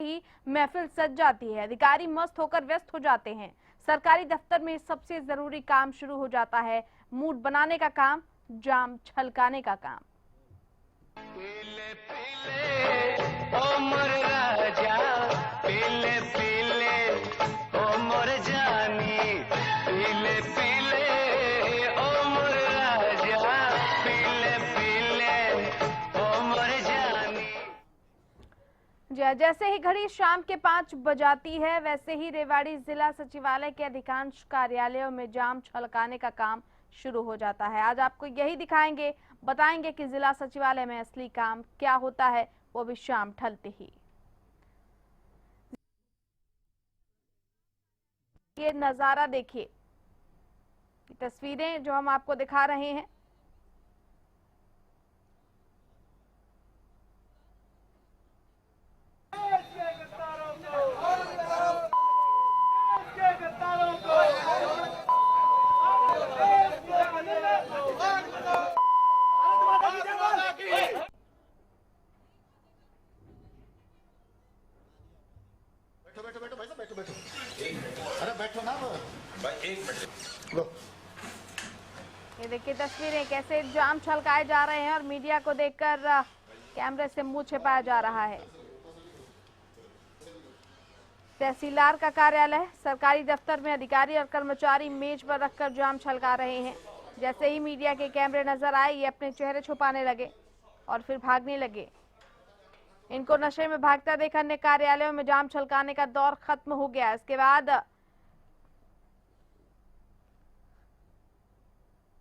ही महफिल सज जाती है। अधिकारी मस्त होकर व्यस्त हो जाते हैं। सरकारी दफ्तर में सबसे जरूरी काम शुरू हो जाता है, मूड बनाने का काम, जाम छलकाने का काम। पीले पीले ओ मोर राजा, पीले पीले ओ मोर जानी, पीले पीले ओ मोर राजा, पीले पीले ओ मोर जानी। जैसे ही घड़ी शाम के 5 बजाती है, वैसे ही रेवाड़ी जिला सचिवालय के अधिकांश कार्यालयों में जाम छलकाने का काम शुरू हो जाता है। आज आपको यही दिखाएंगे, बताएंगे कि जिला सचिवालय में असली काम क्या होता है, वो भी शाम ढलते ही। ये नजारा देखिए, तस्वीरें जो हम आपको दिखा रहे हैं, बैठो बैठो भाई साहब, बैठो बैठो। अरे बैठो ना भाई, एक मिनट लो। ये देखिए तस्वीरें कैसे जाम छलकाए जा रहे हैं और मीडिया को देखकर कैमरे से मुंह छिपाया जा रहा है। तहसीलदार का कार्यालय, सरकारी दफ्तर में अधिकारी और कर्मचारी मेज पर रखकर जाम छलका रहे हैं। जैसे ही मीडिया के कैमरे नजर आए, ये अपने चेहरे छुपाने लगे और फिर भागने लगे। इनको नशे में भागता देखा अन्य कार्यालयों में जाम छलकाने का दौर खत्म हो गया। इसके बाद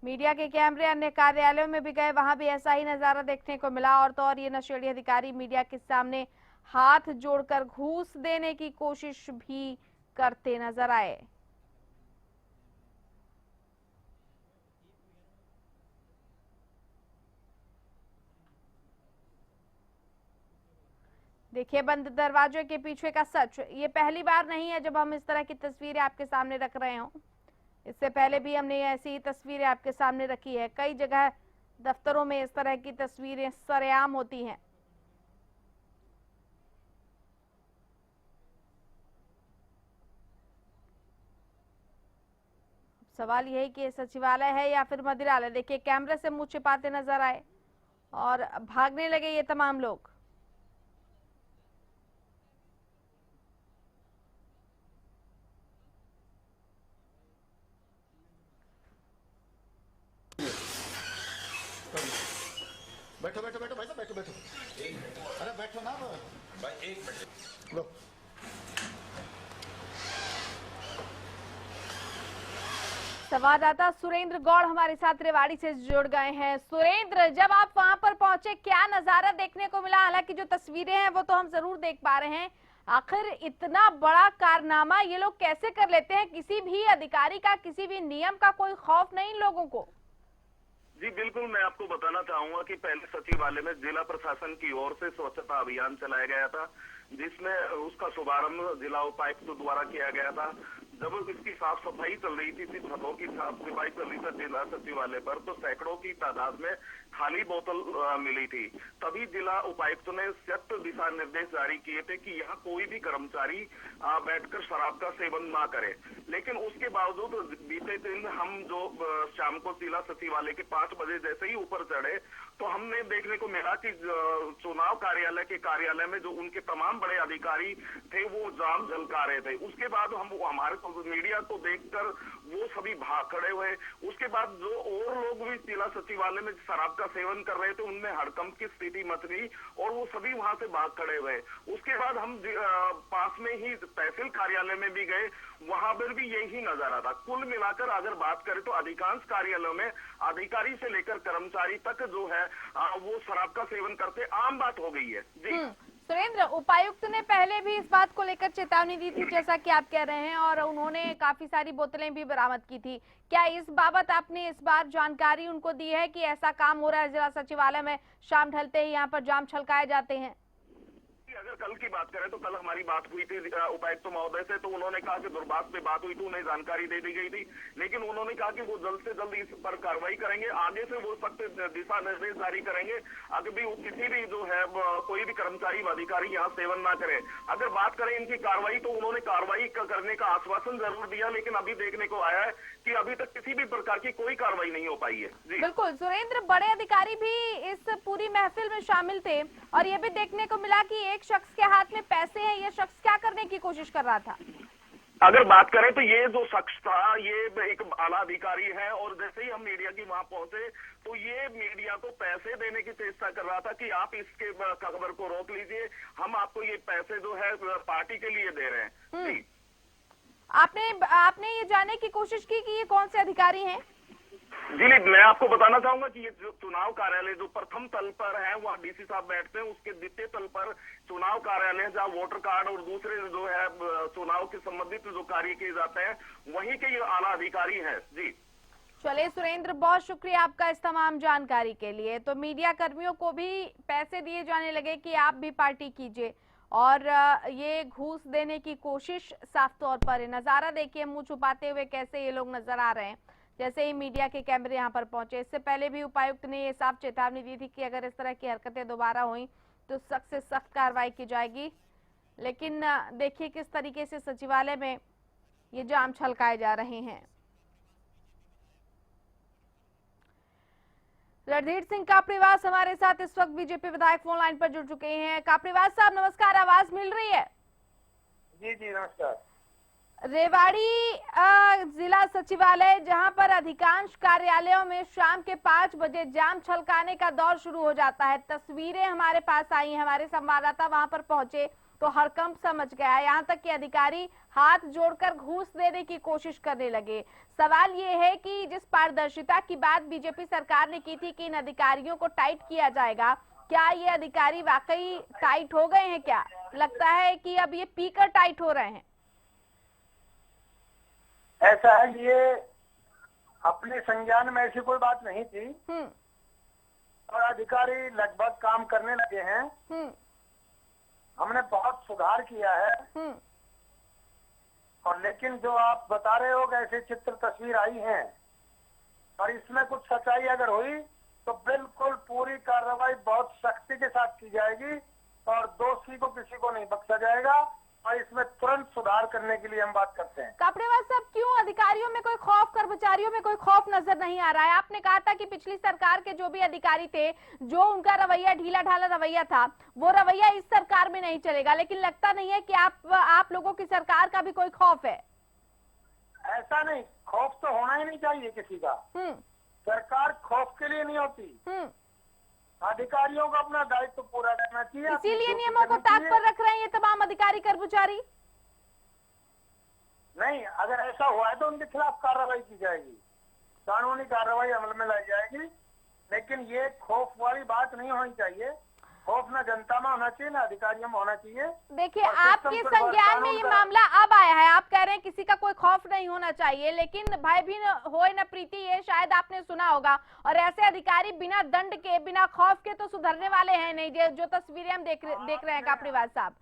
मीडिया के कैमरे अन्य कार्यालयों में भी गए, वहां भी ऐसा ही नजारा देखने को मिला। और तो और ये नशेड़ी अधिकारी मीडिया के सामने हाथ जोड़कर घूस देने की कोशिश भी करते नजर आए। देखिए बंद दरवाजे के पीछे का सच। ये पहली बार नहीं है जब हम इस तरह की तस्वीरें आपके सामने रख रहे हों। इससे पहले भी हमने ऐसी तस्वीरें आपके सामने रखी है। कई जगह दफ्तरों में इस तरह की तस्वीरें सरेआम होती हैं। सवाल यही कि सचिवालय है या फिर मंदिरालय। देखिए कैमरे से मुंह छिपाते नजर आए और भागने लगे ये तमाम लोग। बैठो बैठो बैठो भाई साहब, बैठो बैठो। अरे बैठो ना भाई, एक मिनट लो। संवाददाता सुरेंद्र गौड़ हमारे साथ रेवाड़ी से जुड़ गए हैं। सुरेंद्र, जब आप वहां पर पहुंचे, क्या नजारा देखने को मिला? हालांकि जो तस्वीरें हैं वो तो हम जरूर देख पा रहे हैं, आखिर इतना बड़ा कारनामा ये लोग कैसे कर लेते हैं? किसी भी अधिकारी का, किसी भी नियम का कोई खौफ नहीं लोगों को? जी बिल्कुल, मैं आपको बताना चाहूंगा कि पहले सचिवालय में जिला प्रशासन की ओर से स्वच्छता अभियान चलाया गया था, जिसमें उसका शुभारंभ जिला उपायुक्त द्वारा किया गया था। जब इसकी साफ सफाई चल रही थी, छतों की साफ सफाई चल रही थी जिला सचिवालय पर, तो सैकड़ों की तादाद में खाली बोतल मिली थी। तभी जिला उपायुक्त ने सख्त दिशा निर्देश जारी किए थे कि यहाँ कोई भी कर्मचारी बैठकर शराब का सेवन ना करे। लेकिन उसके बावजूद बीते दिन हम जो शाम को जिला सचिवालय के 5 बजे जैसे ही ऊपर चढ़े, तो हमने देखने को मिला कि चुनाव कार्यालय के कार्यालय में जो उनके तमाम बड़े अधिकारी थे वो जाम झलका रहे थे। उसके बाद हम हमारे मीडिया को देखकर वो सभी भाग खड़े हुए। उसके बाद जो और लोग भी जिला सचिवालय में शराब का सेवन कर रहे थे, उनमें हड़कंप की स्थिति मच गई और वो सभी वहां से भाग खड़े हुए। उसके बाद हम पास में ही तहसील कार्यालय में भी गए, वहां पर भी यही नजारा था। कुल मिलाकर अगर बात करें तो अधिकांश कार्यालयों में अधिकारी से लेकर कर्मचारी तक जो है वो शराब का सेवन करते आम बात हो गई है। जी सुरेंद्र, उपायुक्त ने पहले भी इस बात को लेकर चेतावनी दी थी, जैसा कि आप कह रहे हैं, और उन्होंने काफी सारी बोतलें भी बरामद की थी। क्या इस बाबत आपने इस बार जानकारी उनको दी है कि ऐसा काम हो रहा है जिला सचिवालय में, शाम ढलते ही यहाँ पर जाम छलकाए जाते हैं? अगर कल की बात करें तो कल हमारी बात हुई थी उपायुक्त महोदय से, तो उन्होंने कहा कि दूरभाष पे बात हुई थी, उन्हें जानकारी दे दी गई थी, लेकिन उन्होंने कहा कि वो जल्द से जल्द इस पर कार्रवाई करेंगे। आगे से वो सख्त दिशा निर्देश जारी करेंगे, अगर भी किसी भी जो है कोई भी कर्मचारी व अधिकारी यहाँ सेवन ना करे। अगर बात करें इनकी कार्रवाई, तो उन्होंने कार्रवाई करने का आश्वासन जरूर दिया, लेकिन अभी देखने को आया है कि अभी तक किसी भी प्रकार की कोई कार्रवाई नहीं हो पाई है। जी बिल्कुल सुरेंद्र, बड़े अधिकारी भी इस पूरी महफिल में शामिल थे और ये भी देखने को मिला कि एक शख्स के हाथ में पैसे हैं। ये शख्स क्या करने की कोशिश कर रहा था? अगर बात करें तो ये जो शख्स था ये एक आला अधिकारी है, और जैसे ही हम मीडिया की वहां पहुंचे तो ये मीडिया को पैसे देने की चेष्टा कर रहा था कि आप इसके खबर को रोक लीजिए, हम आपको ये पैसे जो है पार्टी के लिए दे रहे हैं। जी आपने ये जानने की कोशिश की कि ये कौन से अधिकारी हैं? जी मैं आपको बताना चाहूंगा कि ये जो चुनाव कार्यालय जो प्रथम तल पर है वहाँ डीसी साहब बैठते हैं, उसके द्वितीय तल पर चुनाव कार्यालय जहाँ वोटर कार्ड और दूसरे जो है चुनाव के संबंधित जो कार्य किए जाते हैं, वहीं के ये आला अधिकारी हैं। जी चलिए सुरेंद्र, बहुत शुक्रिया आपका इस तमाम जानकारी के लिए। तो मीडिया कर्मियों को भी पैसे दिए जाने लगे कि आप भी पार्टी कीजिए, और ये घूस देने की कोशिश साफ तौर पर है। नजारा देखिए मुंह छुपाते हुए कैसे ये लोग नजर आ रहे हैं जैसे ही मीडिया के कैमरे यहाँ पर पहुंचे। इससे पहले भी उपायुक्त ने ये साफ चेतावनी दी थी कि अगर इस तरह की हरकतें दोबारा हुई तो सख्त से सख्त कार्रवाई की जाएगी। लेकिन देखिए किस तरीके से सचिवालय में ये जाम छलकाए जा रहे हैं। रणधीर सिंह कापड़ीवास हमारे साथ इस वक्त बीजेपी विधायक फोन लाइन पर जुड़ चुके हैं। कापड़ीवास साहब नमस्कार, आवाज मिल रही है? जी जी नमस्कार। रेवाड़ी जिला सचिवालय, जहां पर अधिकांश कार्यालयों में शाम के 5 बजे जाम छलकाने का दौर शुरू हो जाता है। तस्वीरें हमारे पास आई हैं, हमारे संवाददाता वहां पर पहुंचे तो हड़कंप समझ गया। यहाँ तक कि अधिकारी हाथ जोड़कर घूस देने की कोशिश करने लगे। सवाल ये है कि जिस पारदर्शिता की बात बीजेपी सरकार ने की थी कि इन अधिकारियों को टाइट किया जाएगा, क्या ये अधिकारी वाकई टाइट हो गए हैं? क्या लगता है कि अब ये पीकर टाइट हो रहे हैं? ऐसा है, ये अपने संज्ञान में ऐसी कोई बात नहीं थी और अधिकारी लगभग काम करने लगे हैं। हमने बहुत सुधार किया है और लेकिन जो आप बता रहे हो ऐसे चित्र तस्वीर आई हैं और इसमें कुछ सच्चाई अगर हुई तो बिल्कुल पूरी कार्रवाई बहुत सख्ती के साथ की जाएगी और दोषी को किसी को नहीं बख्शा जाएगा और इसमें तुरंत सुधार करने के लिए हम बात करते हैं। कापड़ीवास साहब, क्यों अधिकारियों में कोई खौफ, कर्मचारियों में कोई खौफ नजर नहीं आ रहा है? आपने कहा था कि पिछली सरकार के जो भी अधिकारी थे, जो उनका रवैया ढीला ढाला रवैया था, वो रवैया इस सरकार में नहीं चलेगा, लेकिन लगता नहीं है कि आप लोगों की सरकार का भी कोई खौफ है। ऐसा नहीं, खौफ तो होना ही नहीं चाहिए किसी का। सरकार खौफ के लिए नहीं होती, अधिकारियों को अपना दायित्व पूरा करना चाहिए। इसीलिए नियमों को ताक पर रख रहे हैं ये तमाम अधिकारी कर्मचारी। नहीं, अगर ऐसा हुआ है तो उनके खिलाफ कार्रवाई की जाएगी, कानूनी कार्रवाई अमल में लाई जाएगी, लेकिन ये खौफ वाली बात नहीं होनी चाहिए। खौफ ना जनता में होना चाहिए ना अधिकारियों में होना चाहिए। देखिए आपके संज्ञान में ये मामला अब आया है, आप कह रहे हैं किसी का कोई खौफ नहीं होना चाहिए, लेकिन भाई भी होए न प्रीति, ये शायद आपने सुना होगा। और ऐसे अधिकारी बिना दंड के, बिना खौफ के तो सुधरने वाले हैं नहीं। जो तस्वीरें हम देख रहे हैं कापड़ीवास साहब,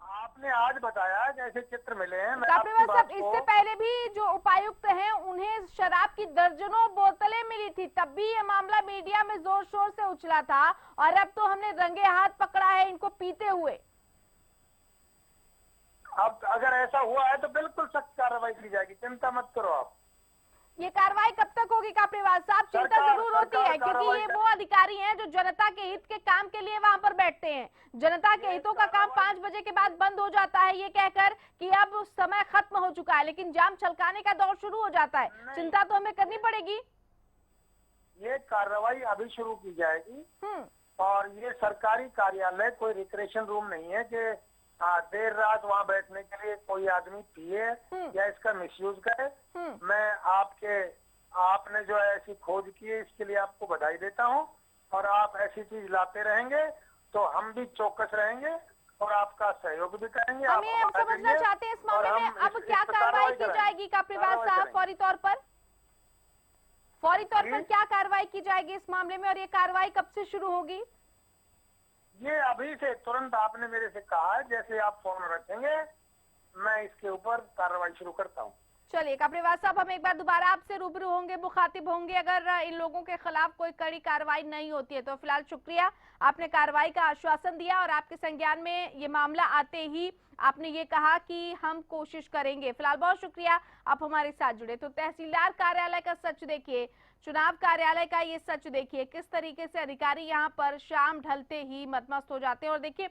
आपने आज बताया जैसे चित्र मिले हैं। कापड़ीवास साहब, इससे पहले भी जो उपायुक्त हैं उन्हें शराब की दर्जनों बोतलें मिली थी, तब भी ये मामला मीडिया में जोर शोर से उछला था, और अब तो हमने रंगे हाथ पकड़ा है इनको पीते हुए। अब अगर ऐसा हुआ है तो बिल्कुल सख्त कार्रवाई की जाएगी, चिंता मत करो आप। ये कार्रवाई कब तक होगी कापड़ीवास साहब? चिंता जरूर होती है क्योंकि ये वो अधिकारी हैं जो जनता के हित के काम के लिए वहां पर बैठते हैं। जनता के हितों का काम 5 बजे के बाद बंद हो जाता है ये कहकर कि अब समय खत्म हो चुका है, लेकिन जाम छलकाने का दौर शुरू हो जाता है। चिंता तो हमें करनी पड़ेगी। ये कार्रवाई अभी शुरू की जाएगी और ये सरकारी कार्यालय कोई रिक्रेशन रूम नहीं है कि देर रात वहाँ बैठने के लिए कोई आदमी पिए या इसका मिसयूज करे। मैं आपने जो ऐसी खोज की है इसके लिए आपको बधाई देता हूँ, और आप ऐसी चीज लाते रहेंगे तो हम भी चौकस रहेंगे और आपका सहयोग भी करेंगे। हम ये समझना चाहते हैं इस मामले में अब क्या कार्रवाई की जाएगी कापड़ीवास साहब? फौरी तौर पर क्या कार्रवाई की जाएगी इस मामले में, और ये कार्रवाई कब से शुरू होगी? ये अभी से तुरंत आपने मेरे से कहा है, जैसे आप फोन रखेंगे मैं इसके ऊपर कार्रवाई शुरू करता हूँ। चलिए कपड़ेवाल साहब, हम एक बार दोबारा आपसे रूबरू होंगे, मुखातिब होंगे अगर इन लोगों के खिलाफ कोई कड़ी कार्रवाई नहीं होती है तो। फिलहाल शुक्रिया, आपने कार्रवाई का आश्वासन दिया और आपके संज्ञान में ये मामला आते ही आपने ये कहा कि हम कोशिश करेंगे। फिलहाल बहुत शुक्रिया, आप हमारे साथ जुड़े। तो तहसीलदार कार्यालय का सच देखिए, चुनाव कार्यालय का ये सच देखिए, किस तरीके से अधिकारी यहाँ पर शाम ढलते ही मदमस्त हो जाते हैं और देखिए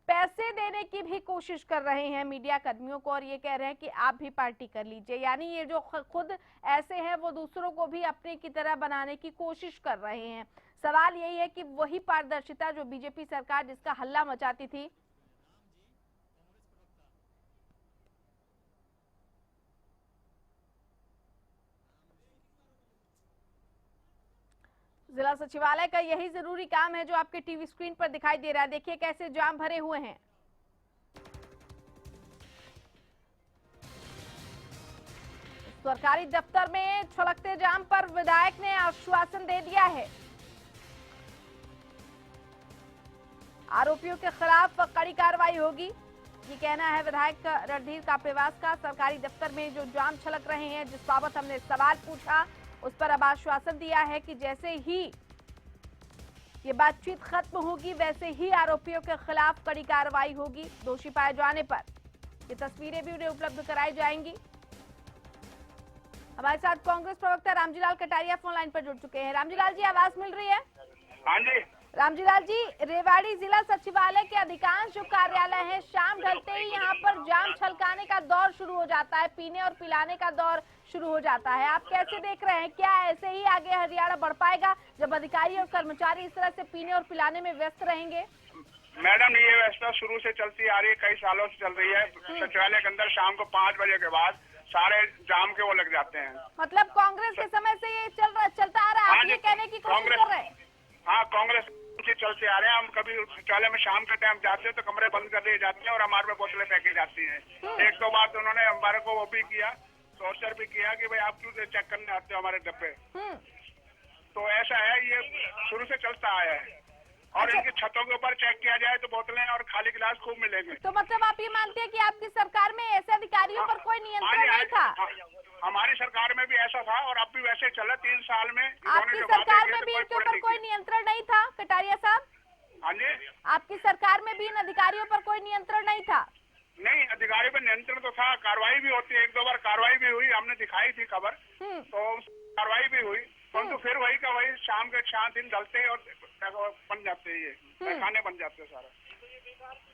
पैसे देने की भी कोशिश कर रहे हैं मीडिया कर्मियों को और ये कह रहे हैं कि आप भी पार्टी कर लीजिए। यानी ये जो खुद ऐसे हैं वो दूसरों को भी अपने की तरह बनाने की कोशिश कर रहे हैं। सवाल यही है कि वही पारदर्शिता जो बीजेपी सरकार जिसका हल्ला मचाती थी, जिला सचिवालय का यही जरूरी काम है जो आपके टीवी स्क्रीन पर दिखाई दे रहा है। देखिए कैसे जाम भरे हुए हैं। सरकारी दफ्तर में छलकते जाम पर विधायक ने आश्वासन दे दिया है। आरोपियों के खिलाफ कड़ी कार्रवाई होगी, ये कहना है विधायक रणधीर कापड़ेवास का। सरकारी दफ्तर में जो जाम छलक रहे हैं जिस बाबत हमने सवाल पूछा उस पर अब आश्वासन दिया है कि जैसे ही ये बातचीत खत्म होगी वैसे ही आरोपियों के खिलाफ कड़ी कार्रवाई होगी। दोषी पाए जाने पर ये तस्वीरें भी उन्हें उपलब्ध कराई जाएंगी। हमारे साथ कांग्रेस प्रवक्ता रामजीलाल कटारिया फोन लाइन पर जुड़ चुके हैं। रामजीलाल जी, आवाज मिल रही है? हाँ जी। रामजीलाल जी, रेवाड़ी जिला सचिवालय के अधिकांश जो कार्यालय हैं शाम ढलते ही यहाँ पर जाम छलकाने का दौर शुरू हो जाता है, पीने और पिलाने का दौर शुरू हो जाता है। आप कैसे देख रहे हैं, क्या ऐसे ही आगे हरियाणा बढ़ पाएगा जब अधिकारी और कर्मचारी इस तरह से पीने और पिलाने में व्यस्त रहेंगे? मैडम, ये व्यवस्था शुरू से चलती आ रही है, कई सालों से चल रही है। सचिवालय के अंदर शाम को 5 बजे के बाद सारे जाम के वो लग जाते हैं। मतलब कांग्रेस के समय से ये चलता आ रहा है, आप ये कहने की कोशिश कर रहे हैं? हाँ, कांग्रेस से चलते आ रहे हैं। हम कभी सचिवालय में शाम के टाइम जाते हैं तो कमरे बंद कर दिए जाते हैं और हमारे पे बोतलें फेंकी जाती हैं। 1-2 बार तो उन्होंने हमारे को वो भी किया, टॉर्चर भी किया कि भाई आप क्यों चेक करने आते हो हमारे डब्बे। तो ऐसा है, ये शुरू से चलता आया है। और इनकी छतों के ऊपर चेक किया जाए तो बोतलें और खाली गिलास खूब मिलेंगे। तो मतलब आप ये मानते हैं कि आपकी सरकार में ऐसे अधिकारियों पर कोई नियंत्रण नहीं था? हमारी सरकार में भी ऐसा था और अब भी वैसे चला। 3 साल में आपकी सरकार में भी इनके ऊपर कोई नियंत्रण नहीं था कटारिया साहब? हाँ जी। आपकी सरकार में भी इन अधिकारियों पर कोई नियंत्रण नहीं था? नहीं, अधिकारी पर नियंत्रण तो था, कार्रवाई भी होती है। 1-2 बार कार्रवाई भी हुई, हमने दिखाई थी खबर, तो कार्रवाई भी हुई। परंतु फिर वही का वही शाम के 4 दिन डलते और बन जाते हैं, ये खाने बन जाते हैं सारा।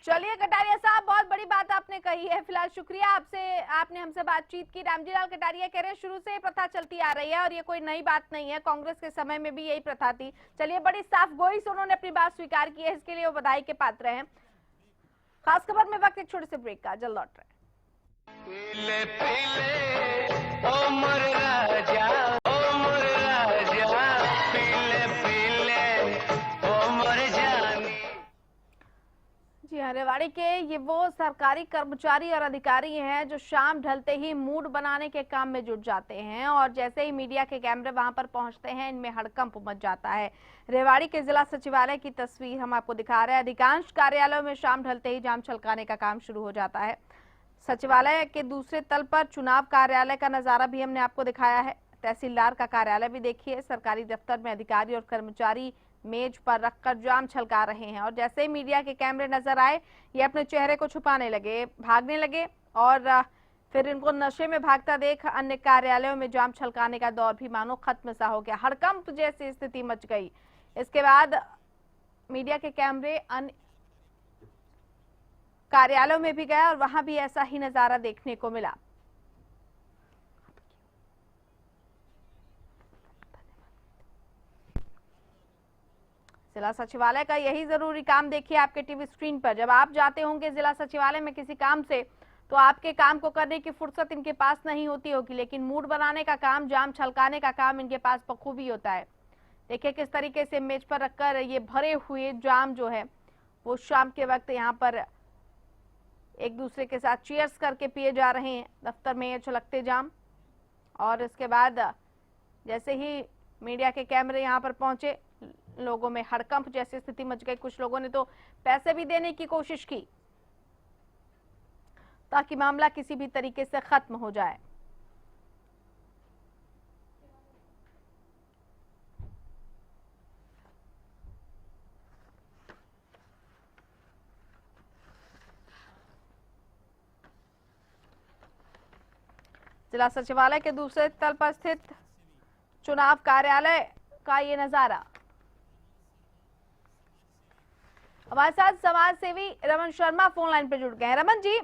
चलिए कटारिया साहब, बहुत बड़ी बात आपने कही है। फिलहाल शुक्रिया, आपने हमसे बातचीत की। रामजीलाल कटारिया कह रहे हैं शुरू से ये प्रथा चलती आ रही है और ये कोई नई बात नहीं है, कांग्रेस के समय में भी यही प्रथा थी। चलिए, बड़ी साफ गोई से उन्होंने अपनी बात स्वीकार की है, इसके लिए वो बधाई के पात्र हैं। खास खबर में वक्त एक छोटे से ब्रेक का, जल्द लौट रहे हैं। पीले पीले ओ मोर राजा, ओ मोर राजा, पीले पीले ओ मोर जानी। जी हाँ, रेवाड़ी के ये वो सरकारी कर्मचारी और अधिकारी हैं जो शाम ढलते ही मूड बनाने के काम में जुट जाते हैं और जैसे ही मीडिया के कैमरे वहां पर पहुंचते हैं इनमें हड़कंप मच जाता है। रेवाड़ी के जिला सचिवालय की तस्वीर हम आपको दिखा रहे हैं। अधिकांश कार्यालयों में शाम ढलते ही जाम छलकाने का काम शुरू हो जाता है। सचिवालय के दूसरे तल पर चुनाव कार्यालय का नजारा भी हमने आपको दिखाया है। तहसीलदार का कार्यालय भी देखिए। सरकारी दफ्तर में अधिकारी और कर्मचारी मेज पर रखकर जाम छलका रहे हैं और जैसे ही मीडिया के कैमरे नजर आए ये अपने चेहरे को छुपाने लगे, भागने लगे और फिर इनको नशे में भागता देख अन्य कार्यालयों में जाम छलकाने का दौर भी मानो खत्म सा हो गया। हड़कंप जैसी स्थिति मच गई। इसके बाद मीडिया के कैमरे अन्य कार्यालयों में भी गए और वहां भी ऐसा ही नजारा देखने को मिला। जिला सचिवालय का यही जरूरी काम देखिए आपके टीवी स्क्रीन पर। जब आप जाते होंगे जिला सचिवालय में किसी काम से तो आपके काम को करने की फुर्सत इनके पास नहीं होती होगी, लेकिन मूड बनाने का काम, जाम छलकाने का काम इनके पास बखूबी होता है। देखिए किस तरीके से मेज पर रखकर ये भरे हुए जाम जो है वो शाम के वक्त यहाँ पर एक दूसरे के साथ चीयर्स करके पिए जा रहे हैं। दफ्तर में ये छलकते जाम और इसके बाद जैसे ही मीडिया के कैमरे यहाँ पर पहुंचे लोगों में हड़कंप जैसी स्थिति मच गई। कुछ लोगों ने तो पैसे भी देने की कोशिश की ताकि मामला किसी भी तरीके से खत्म हो जाए। जिला सचिवालय के दूसरे तल पर स्थित चुनाव कार्यालय का ये नजारा। हमारे साथ समाज सेवी रमन शर्मा फोन लाइन पे जुड़ गए हैं। रमन जी,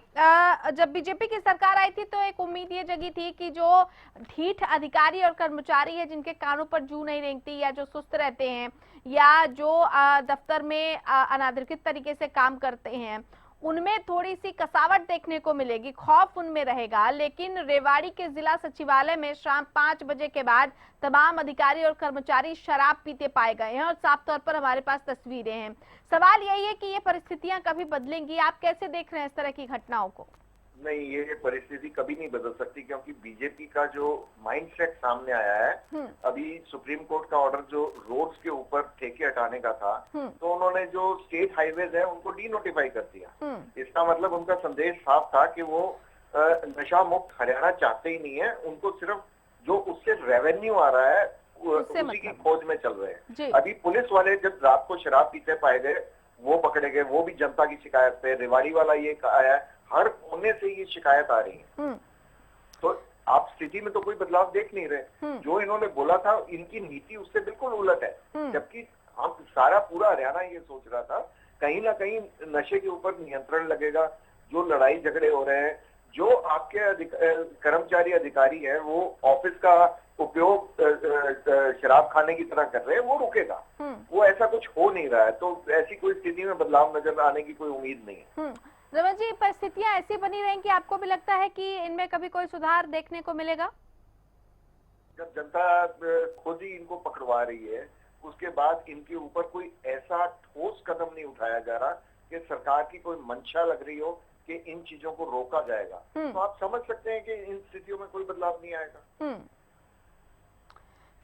जब बीजेपी की सरकार आई थी तो एक उम्मीद ये जगी थी कि जो ढीठ अधिकारी और कर्मचारी है, जिनके कानों पर जू नहीं रेंगती या जो सुस्त रहते हैं या जो दफ्तर में अनाधिकृत तरीके से काम करते हैं, उनमें थोड़ी सी कसावट देखने को मिलेगी, खौफ उनमें रहेगा। लेकिन रेवाड़ी के जिला सचिवालय में शाम 5 बजे के बाद तमाम अधिकारी और कर्मचारी शराब पीते पाए गए हैं और साफ तौर पर हमारे पास तस्वीरें हैं। सवाल यही है कि ये परिस्थितियां कभी बदलेंगी? आप कैसे देख रहे हैं इस तरह की घटनाओं को? नहीं, ये परिस्थिति कभी नहीं बदल सकती, क्योंकि बीजेपी का जो माइंडसेट सामने आया है, अभी सुप्रीम कोर्ट का ऑर्डर जो रोड्स के ऊपर ठेके हटाने का था, तो उन्होंने जो स्टेट हाईवेज है उनको डी नोटिफाई कर दिया। इसका मतलब उनका संदेश साफ था कि वो नशा मुक्त हरियाणा चाहते ही नहीं है, उनको सिर्फ जो उससे रेवेन्यू आ रहा है उसी की खोज में चल रहे हैं। अभी पुलिस वाले जब रात को शराब पीते पाए गए, वो पकड़े गए, वो भी जनता की शिकायत पे। रेवाड़ी वाला ये आया है, हर कोने से ये शिकायत आ रही है। तो आप स्थिति में तो कोई बदलाव देख नहीं रहे। जो इन्होंने बोला था, इनकी नीति उससे बिल्कुल उलट है। जबकि हम सारा पूरा हरियाणा ये सोच रहा था कहीं ना कहीं नशे के ऊपर नियंत्रण लगेगा। जो लड़ाई झगड़े हो रहे हैं, जो आपके कर्मचारी अधिकारी हैं, वो ऑफिस का उपयोग शराब खाने की तरह कर रहे हैं, वो रुकेगा। वो ऐसा कुछ हो नहीं रहा है, तो ऐसी कोई स्थिति में बदलाव नजर आने की कोई उम्मीद नहीं है। रमन जी, परिस्थितियां ऐसी बनी रहेंगी, आपको भी लगता है कि इनमें कभी कोई सुधार देखने को मिलेगा? जब जनता खुद ही इनको पकड़वा रही है, उसके बाद इनके ऊपर कोई ऐसा ठोस कदम नहीं उठाया जा रहा कि सरकार की कोई मंशा लग रही हो कि इन चीजों को रोका जाएगा, तो आप समझ सकते हैं कि इन स्थितियों में कोई बदलाव नहीं आएगा।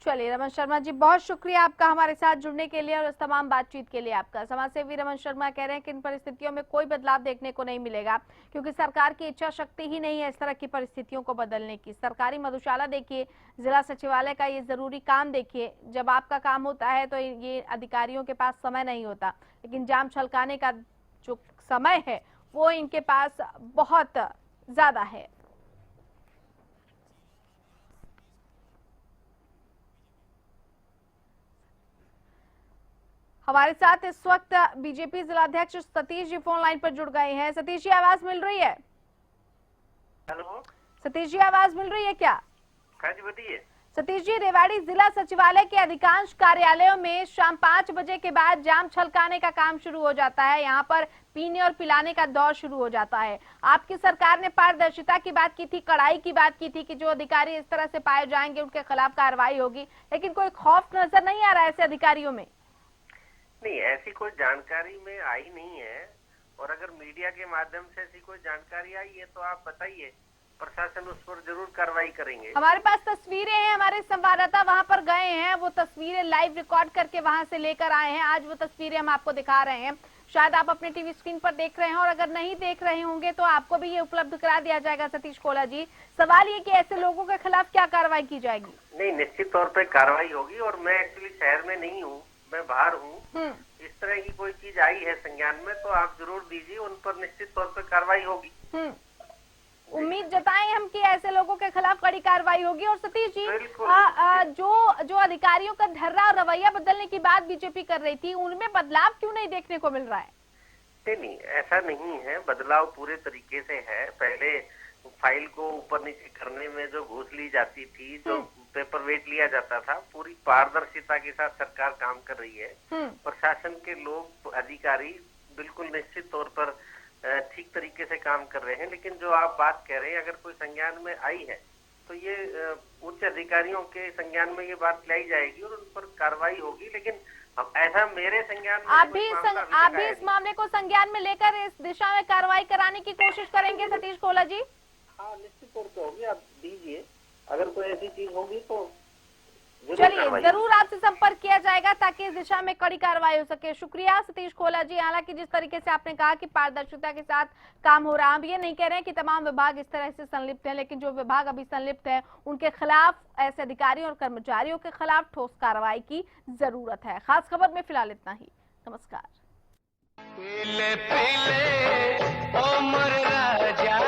चलिए रमन शर्मा जी, बहुत शुक्रिया आपका हमारे साथ जुड़ने के लिए और इस तमाम बातचीत के लिए आपका। समाज सेवी रमन शर्मा कह रहे हैं कि इन परिस्थितियों में कोई बदलाव देखने को नहीं मिलेगा, क्योंकि सरकार की इच्छा शक्ति ही नहीं है इस तरह की परिस्थितियों को बदलने की। सरकारी मधुशाला देखिए, जिला सचिवालय का ये जरूरी काम देखिए। जब आपका काम होता है तो ये अधिकारियों के पास समय नहीं होता, लेकिन जाम छलकाने का जो समय है वो इनके पास बहुत ज्यादा है। हमारे साथ इस वक्त बीजेपी जिलाध्यक्ष सतीश जी फोन लाइन पर जुड़ गए हैं। सतीश जी, आवाज मिल रही है? हेलो सतीश जी, आवाज मिल रही है क्या? हाँ जी, बताइए। सतीश जी, रेवाड़ी जिला सचिवालय के अधिकांश कार्यालयों में शाम 5 बजे के बाद जाम छलकाने का काम शुरू हो जाता है। यहाँ पर पीने और पिलाने का दौर शुरू हो जाता है। आपकी सरकार ने पारदर्शिता की बात की थी, कड़ाई की बात की थी कि जो अधिकारी इस तरह से पाए जाएंगे उनके खिलाफ कार्रवाई होगी, लेकिन कोई खौफ नजर नहीं आ रहा है ऐसे अधिकारियों में। नहीं, ऐसी कोई जानकारी में आई नहीं है, और अगर मीडिया के माध्यम से ऐसी कोई जानकारी आई है तो आप बताइए, प्रशासन उस पर जरूर कार्रवाई करेंगे। हमारे पास तस्वीरें हैं, हमारे संवाददाता वहां पर गए हैं, वो तस्वीरें लाइव रिकॉर्ड करके वहां से लेकर आए हैं। आज वो तस्वीरें हम आपको दिखा रहे हैं, शायद आप अपने टीवी स्क्रीन पर देख रहे हैं, और अगर नहीं देख रहे होंगे तो आपको भी ये उपलब्ध करा दिया जाएगा। सतीश कोला जी, सवाल ये कि ऐसे लोगों के खिलाफ क्या कार्रवाई की जाएगी? नहीं, निश्चित तौर पर कार्रवाई होगी, और मैं एक्चुअली शहर में नहीं हूँ, मैं बाहर हूँ। इस तरह की कोई चीज आई है संज्ञान में तो आप जरूर दीजिए, उन पर निश्चित तौर पर कार्रवाई होगी। उम्मीद जताएं हम कि ऐसे लोगों के खिलाफ कड़ी कार्रवाई होगी। और सतीश जी, जो अधिकारियों का ढर्रा और रवैया बदलने की बात बीजेपी कर रही थी, उनमें बदलाव क्यों नहीं देखने को मिल रहा है? नहीं, ऐसा नहीं है, बदलाव पूरे तरीके से है। पहले फाइल को ऊपर नीचे करने में जो घूस ली जाती थी, जो पेपर वेट लिया जाता था, पूरी पारदर्शिता के साथ सरकार काम कर रही है। प्रशासन के लोग, अधिकारी बिल्कुल निश्चित तौर पर ठीक तरीके से काम कर रहे हैं। लेकिन जो आप बात कह रहे हैं, अगर कोई संज्ञान में आई है तो ये उच्च अधिकारियों के संज्ञान में ये बात लाई जाएगी और उन पर कार्रवाई होगी। लेकिन ऐसा मेरे संज्ञान में आप भी इस मामले को संज्ञान में लेकर इस दिशा में कार्रवाई कराने की कोशिश करेंगे सतीश कोला जी? हाँ, निश्चित तौर पर होगी, आप दीजिए। अगर कोई ऐसी चीज होगी तो चलिए, जरूर आपसे संपर्क किया जाएगा ताकि इस दिशा में कड़ी कार्रवाई हो सके। शुक्रिया सतीश खोला जी। हालांकि जिस तरीके से आपने कहा कि पारदर्शिता के साथ काम हो रहा है, हम ये नहीं कह रहे हैं कि तमाम विभाग इस तरह से संलिप्त हैं, लेकिन जो विभाग अभी संलिप्त है उनके खिलाफ, ऐसे अधिकारियों और कर्मचारियों के खिलाफ ठोस कार्रवाई की जरूरत है। खास खबर में फिलहाल इतना ही। नमस्कार। पीले पीले ओ मोर राजा